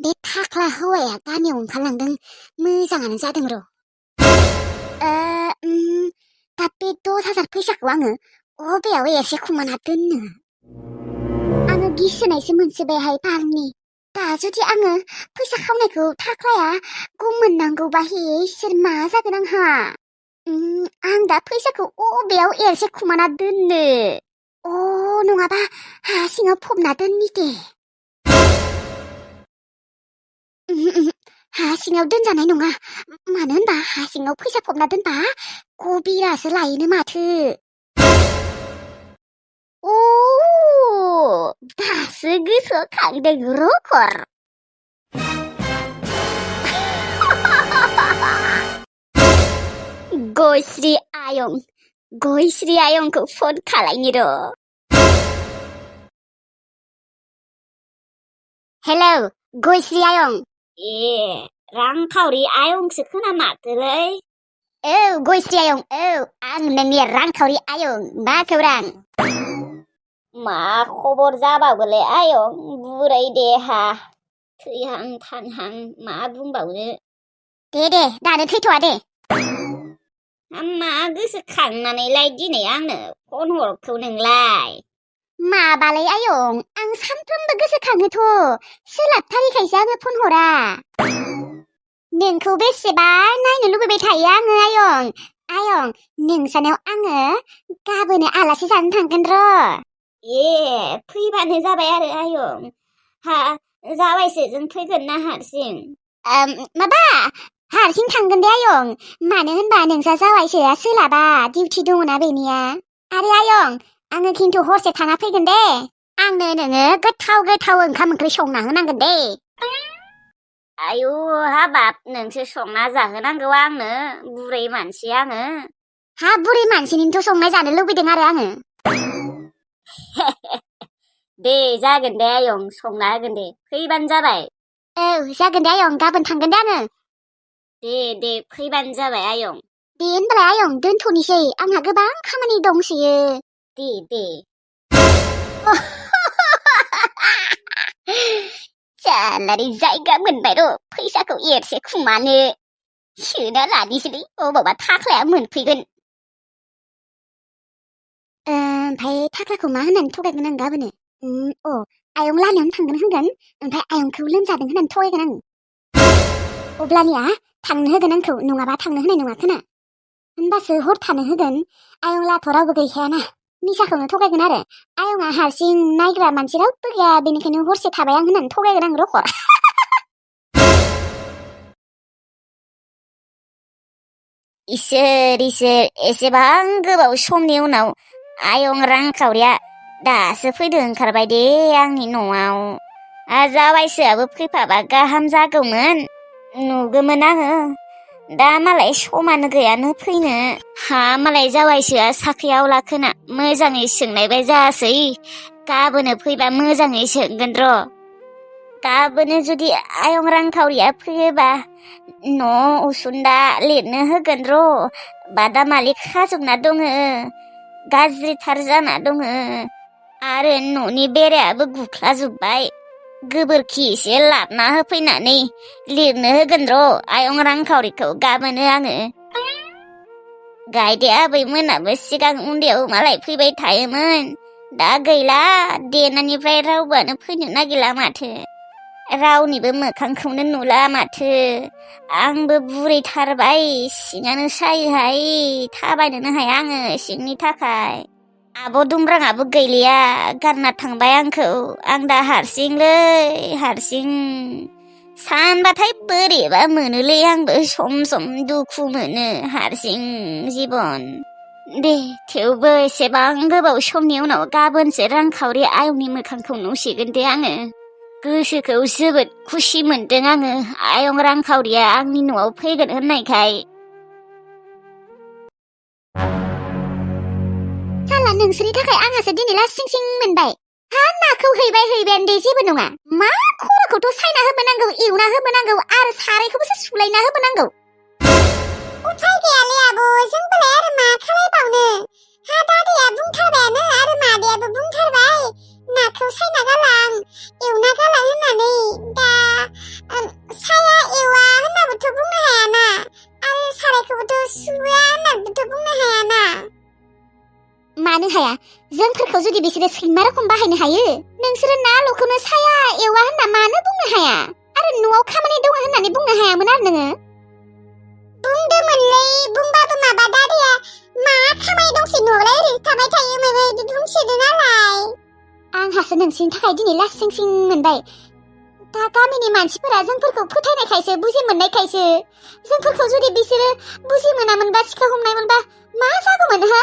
बे थाख्ला हौवाया गामियाव ओंखारलांदों मोजाङानो जादों र'। दा बे 10,000 फैसाखौ आङो अबेयाव एसे खुमाना दोननो? आङो गिसोनायसो मोनसोबायहाय बालनि। दा जुदि आङो फैसा खावनायखौ थाख्लाया गम मोननांगौबा हे इसोर मा जागोन आंहा? आं दा फैसाखौ अबेयाव एरसे खुमाना दोननो? नङाबा हा सिङाव फबना दोननि दे। हा सिङाव दोनजानाय नङा, मानो होनबा हा सिङाव फैसा फबना दोनबा कबिरासो लायोनो माथो। दासो गोसोआव खांदों रखर। गयश्री आयंखौ फन खालायनि र'। हेलौ गयश्री आयं। रांखावरि आयंसो खोना माथोलै। गयश्री आयं, आं नोंनि रांखावरि आयं। मा खौरां? मा खबर जाबावगोलै आयं, बुरै देहा थैहां थांहां मा बुंबावनो। दे दानो थैथ'वा दे। मा गोसोखांनानैलाय दिनै आंनो फन हरखौ नोंलाय? माबालै आयं, आं सानफ्रोमबो गोसोखाङोथ', सोलाबथारिखायसो आङो फन हरा। नोंखौ बेसेबा नायनो लुबैबाय थायो आङो आयं, नोंसानाव आङो गाबोनो आलासि जानो थांगोन र'। फैबानो जाबाय आरो आयं। जाबायसोजों फैगोन ना हारसिं? माबा हारसिं थांगोन दे आयं, मानो होनबा नोंसा जावायसोआ सोलाबा, डिउटि दङना बेनिया। आरो आयं, आङो खिन्थु हरसे थाना फैगोन दे। आंनो नोङो गोथाव ओंखाम ओंख्रि संना होनांगोन दे। आयु हाबाब, नोंसो संना जाहोनांगौ आंनो, बुरै मानसि आङो। बुरै मानसिनिथ' संनाय जानो लुबैदों आरो आङो। दे जागोन दे आयं, संना होगोन दे, फैबानो जाबाय। जागोन दे आयं, गाबोन थांगोन दे आङो। दे फैबानो जाबाय आयं। दे होनबालाय आयं दोनथ'नोसै, आंहा गोबां खामानि दंसोयो। दे जालारि जायगा मोनबाय र', फैसाखौ एरसे खुमानो सोना लानिसैलै, अबावबा थाख्लाया मोनफैगोन। ओमफ्राय थाख्लाखौ मा होननानै थगायगोन आं गाबोनो? आयं लाहानियावनो थांगोन होनगोन, ओमफ्राय आयंखौ लोमजादों होननानै थगायगोन आं। अब्लानिया थांनो होगोन आंखौ, नङाबा थांनो होनाय नङा खोना। होनबासो हर थानो होगोन। आयं लाथ' रावबो गैखायाना, मिसाखौनो थगायगोन आरो। आयंआ हारसिं नायग्रा मानसि रावबो गैया, बेनिखायनो हरसे थाबाय आं होननानै थगायगोन आं रखर। इसोर एसेबां गोबाव समनि उनाव आयं रांखावरिया दासो फैदों ओंखारबाय दे आंनि न'आव। जावायसोआबो फैफाबा गाहाम जागौमोन, नुगौमोन आङो। दा मालाय समानो गैयानो फैनो। मालाय जावायसोआ साख्रियाव लाखोना मोजाङै सोंनायबाय जायासै। गाबोनो फैबा मोजाङै सोंगोन र'। गाबोनो जुदि आयं रांखावरिया फैयोबा न' उसुंदा लिरनो होगोन र'। बादामालि खाजोबना दङो, गाज्रिथार जाना दङो, आरो न'नि बेरायाबो गुख्लाजोब्बाय। गोबोरखि एसे लाबना होफैनानै लिरनो होगोन र' आयं रांखावरिखौ गाबोनो आङो। गायदे आबैमोनाबो सिगां उन्दैयाव मालाय फैबाय थायोमोन, दा गैला, देनानिफ्राय रावबोआनो फैनो नागिरला माथो। रावनिबो मोखांखौनो नुला माथो। आंबो बुरैथारबाय, सिङानो सायोहाय, थाबायनोनो हाया आङो सिंनि थाखाय। आब' दुमब्राङाबो गैलिया, गारना थांबाय आंखौ। आं दा हारसिंलै, हारसिं। सानबाथाय बोरैबा मोनोलै आंबो, सम दुखु मोनो, हारसिं जिबन। दे थेवबो एसेबां गोबाव समनि उनाव गाबोनसो रांखावरि आयंनि मोखांखौ नुसिगोन दे आङो। गोसोखौ जोबोद खुसि मोनदों आङो, आयं रांखावरिया आंनि न'आव फैगोन होननायखाय। साला नोंसोरनि थाखाय आंहासो दिनै लासिं मोनबाय। नाखौ हैबायानो दे, जेबो नङा। मा खर'खौथ' सायना होबोनांगौ, एवना होबोनांगौ, आरो सारायखौबोसो सुलायना होबोनांगौ। उफाय गैयालै आब', जोंबोलाय आरो मा खालायबावनो। दादाया बुंथारबायानो, आरो मादैयाबो बुंथारबाय, नाखौ सायना गालां, एवना गालां होननानै। दा साया एवा होननाबोथ' बुंनो हायाना आरो सारायखौबोथ' सुया होननाबोथ' बुंनो हायाना मानो हाया जोंफोरखौ जुदि बिसोरो सैमा रखम बाहायनो हायो नोंसोरो नाल'खौनो साया एवा होनना मानो बुंनो हाया आरो न'आव खामानि दङ होननानै बुंनो हायामोन आरो नोङो बुंदोंमोनलै बुंबाबो माबा दादाया मा खामानि दंसै न'आवलाय ओरैनो थाबाय थायो माबा बिदि बुंसोदो नालाय आंहासो नोंसिनि थाखाय दिनै लासिं सिं मोनबाय दा गामिनि मानसिफोरा जोंफोरखौ फोथायनायखायसो बुजि मोननायखायसो जोंफोरखौ जुदि बिसोरो बुजि मोनामोनबा सिखा हमनायमोनबा मा जागौमोन हा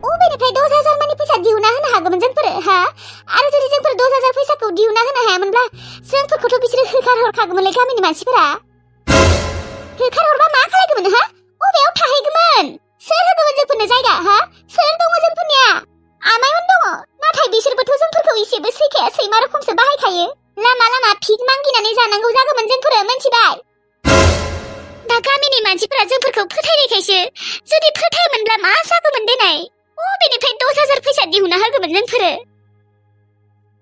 अबेनिफ्राय 10,000 मानि फैसा दिहुनना होनो हागौमोन जोंफोरो हा आरो जुदि जोंफोर 10,000 फैसाखौ दिहुनना होनो हायामोनब्ला जोंफोरखौथ' बिसोरो होखारहरखागौमोनलै गामिनि मानसिफोरा होखारहरबा मा खालायगौमोन हा अबेयाव थाहैगौमोन सोर होगौमोन जोंफोरनो जायगा हा सोर दङ जोंफोरनिया आमायमोन दङ नाथाय बिसोरबोथ' जोंफोरखौ एसेबो सैखाया सैमा रखमसो बाहायखायो लामा लामा फिक मागिनानै जानांगौ जागौमोन जोंफोरो मोनथिबाय दा गामिनि मानसिफोरा जोंफोरखौ फोथायनायखायसो जुदि फोथायोमोनब्ला मा जागौमोन देनाय अबेनिफ्राय 10,000 फैसा दिहुनना होगौमोन जोंफोरो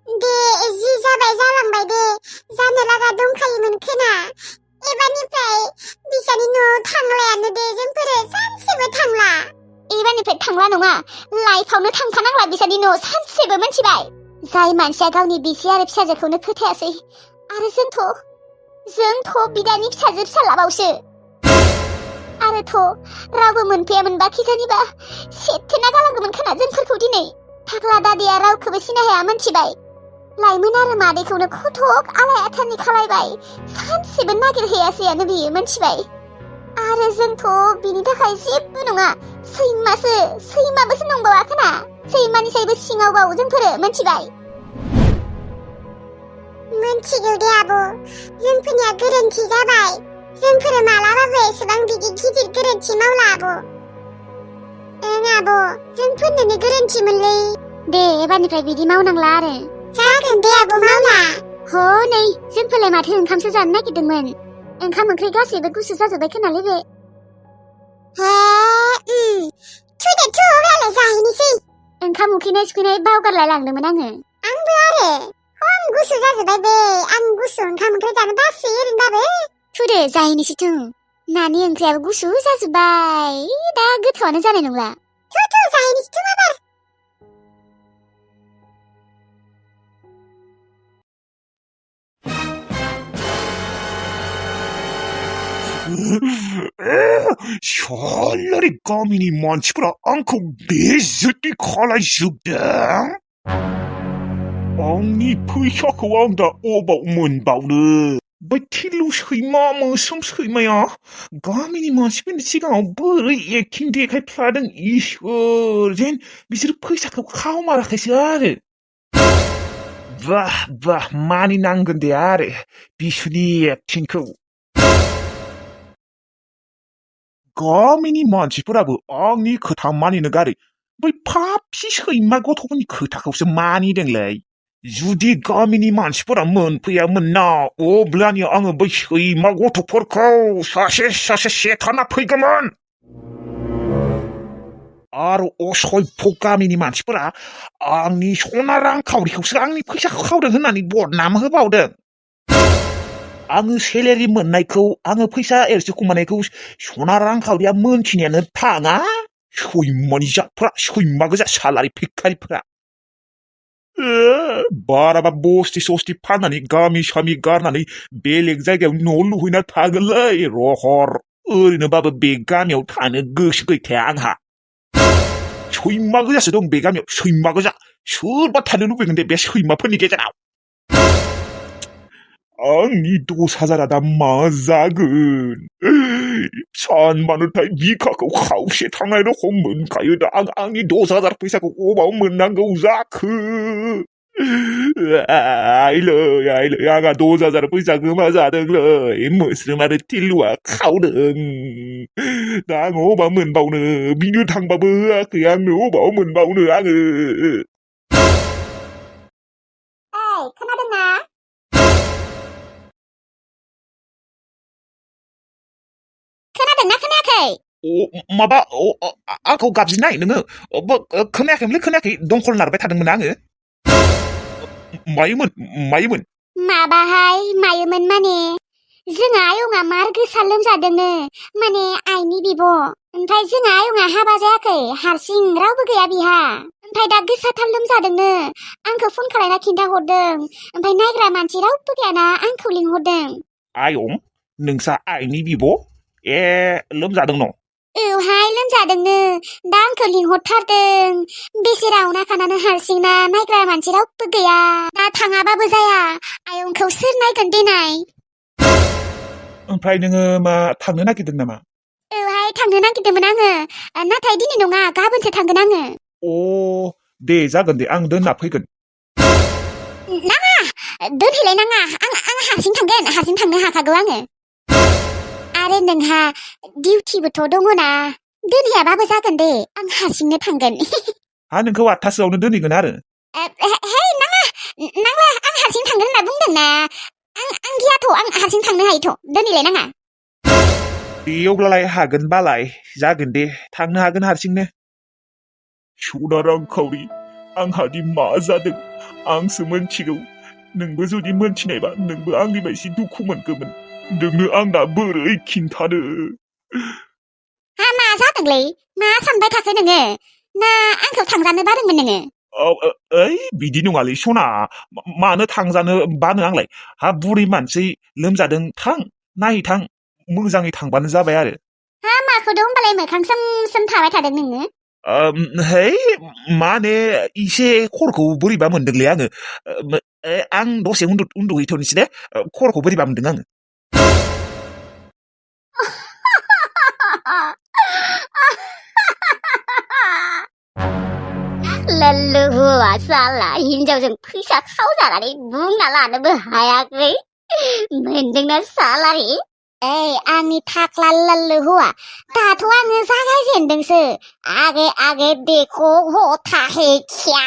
दे जि जाबाय जालांबाय दे जानो लागा दंखायोमोन खोना एबारनिफ्राय बिसानि न'आव थांलायानो दे जोंफोरो सानसेबो थांला एबारनिफ्राय थांला नङा लाइफआवनो थांखानांला बिसानि न'आव सानसेबो मोनथिबाय जाय मानसिया गावनि बिसि आरो फिसाजोखौनो फोथायासै आरो जोंथ' बिदानि फिसाजो फिसालाबावसो आरोथ' रावबो मोनफैयामोनबा खिजानिबा सेथेना गालांगौमोन खोना जोंफोरखौ दिनै फाग्ला दादैया रावखौबो सिनायहाया मोनथिबाय लाइमोन आरो मादैखौनो खथक आलाय आथानि खालायबाय सानसेबो नागिरहैयासैयानो बियो मोनथिबाय आरो जोंथ' बिनि थाखाय जेबो नङा सैमाबोसो नंबावा खोना सैमानिसायबो सिङावबाव जोंफोरो मोनथिबाय मोनथिगौ दे आब' जोंफोरनिया गोरोन्थि जाबाय जोंफोरो मालाबाबो एसेबां बिदि गिदिर गोरोन्थि मावला आब' ओं आब' जोंफोरनोनो गोरोन्थि मोनलै दे एबारनिफ्राय बिदि मावनांला आरो जागोन दे आब' मावला नै जोंफोरलाय माथो ओंखामसो जानो नागिरदोंमोन ओंखाम ओंख्रि गासैबो गुसु जाजोब्बाय खोनालै बे थुदे थु अब्लालाय जाहैनोसै ओंखाम उखैनाय सुखैनाय बावगारलाय लांदोंमोन आंबो आरो खम गुसु जाजोब्बाय बे आं गुसु ओंखाम ओंख्रि जानो बासै ओरैनोबाबो थुदे जाहैनोसैथ' नानि ओंख्रियाबो गुसु जाजोब्बाय दा गोथावानो जानाय नंला थु जाहैनोसैथ' माबार सालारि गामिनि मानसिफोरा आंखौ बेइज्जती खालायजोबदों आंनि फैसाखौ आं दा अबाव मोनबावनो बै थिलु सैमा मोस्रोम सैमाया गामिनि मानसिफोरनि सिगाङाव बोरै एक्टिं देखायफ्लादों इसोर जेन बिसोर फैसाखौ खावमाराखैसो आरो बाह मानिनांगोन दे आरो बिसोरनि एक्टिंखौ गामिनि मानसिफोराबो आंनि खोथा मानिनो गारै बै फाफि सैमा गथ'फोरनि खोथाखौसो मानिदोंलै जुदि गामिनि मानसिफोरा मोनफैयामोन ना अब्लानिया आङो बै सैमा गथ'फोरखौ सासे सेथारना फैगौमोन आरो असभ्य गामिनि मानसिफोरा आंनि सना रांखावरिखौसो आंनि फैसाखौ खावदों होननानै बदनाम होबावदों आङो सेलेरि मोननायखौ आङो फैसा एरसो खमायनायखौ सना रांखावरिया मोनथिनायानो थाङा सैमानि जातफ्रा सैमा गोजा सालारि भिखारिफोरा बाराबा बस्ति सस्ति फाननानै गामि सामि गारनानै बेलेग जायगायाव न' लुहैना थागोनलै रहर ओरैनोबाबो बे गामियाव थानो गोसो गैखाया आंहा सैमा गोजासो दं बे गामियाव सैमा गोजा सोरबा थानो लुबैगोन दे बे सैमाफोरनि गेजेराव आंनि 10,000 दा मा जागोन सानबानोथाय बिखाखौ खावसे थांनाय रखम मोनखायो दा आं आंनि 10,000 फैसाखौ अबाव मोननांगौ जाखो आइलै आंहा 10,000 फैसा गोमाजादोंलै मोस्रोम आरो थिलुआ खावदों दा आङो अबाव मोनबावनो बिनो थांबाबो होआखै आंनो अबाव मोनबावनो आङो खोनादोंना खोनादोंना खोनायाखै माबा आंखौ गाबज्रिनाय नोङो खोनायाखै दंखल नारबाय थादोंमोन आङो मायोमोन माबाहाय मायोमोन माने जोंहा आयंआ मार गोसा लोमजादोंनो माने आइनि बिब' ओमफ्राय जोंहा आयंआ हाबा जायाखै हारसिं रावबो गैया बिहा ओमफ्राय दा गोसाथार लोमजादोंनो आंखौ फन खालायना खिन्थाहरदों ओमफ्राय नायग्रा मानसि रावबो गैयाना आंखौ लिंहरदों आयं नोंसा आइनि बिब' ए लोमजादों न' औहाय लोमजादोंनो दा आंखौ लिंहरथारदों बेसेरा अनाखानानो हारसिंना नायग्रा मानसि रावबो गैया दा थाङाबाबो जाया आयंखौ सोर नायगोन देनाय ओमफ्राय नोङो मा थांनो नागिरदों नामा औहाय थांनो नागिरदोंमोन आङो नाथाय दिनै नङा गाबोनसो थांगोन आङो अ दे जागोन दे आं दोनना फैगोन नाङा दोनहैलाय नाङा आं हारसिं थांगोन हारसिं थांनो हाखागौ आङो आरो नोंहा डिउटिबोथ' दङना दोनहैयाबाबो जागोन दे आं हारसिंनो थांगोन हा नोंखौ 8थासोआवनो दोनहैगोन आरो हे नाङा नांला आं हारसिं थांगोन होनना बुंदोंना आं गियाथ' आं हारसिं थांनो हायोथ' दोनहैलाय नाङा दे अब्लालाय हागोन बालाय जागोन दे थांनो हागोन हारसिंनो सना रांखावरि आंहादि मा जादों आंसो मोनथिगौ नोंबो जुदि मोनथिनायबा नोंबो आंनि बायदि दुखु मोनगौमोन नोंनो आं दा बोरै खिन्थानो हा मा जादोंलै मा सानबाय थाखो नोङो ना आंखौ थांजानो बादोंमोन नोङो ओइ बिदि नङालै सना मानो थांजानो बानो आंलाय हा बुरि मानसि लोमजादों थां नायहैथां मोजाङै थांबानो जाबाय आरो हा माखौ दं होनबालाय मोखां सोम सोम थाबाय थादों नोङो है माने इसे खर'खौ बोरैबा मोनदोंलै आङो आं दसे उन्दुहैथ'नोसै दे खर'खौ बोरैबा मोनदों आङो लल्लु हौवा साला हिनजावजों फैसा खावजानानै बुंना लानोबो हायाखै मोनदोंना सालारि ओइ आंनि थाख्ला लल्लु हौवा दाथ' आङो जागायजेनदोंसो आगे आगे देखो होता है क्या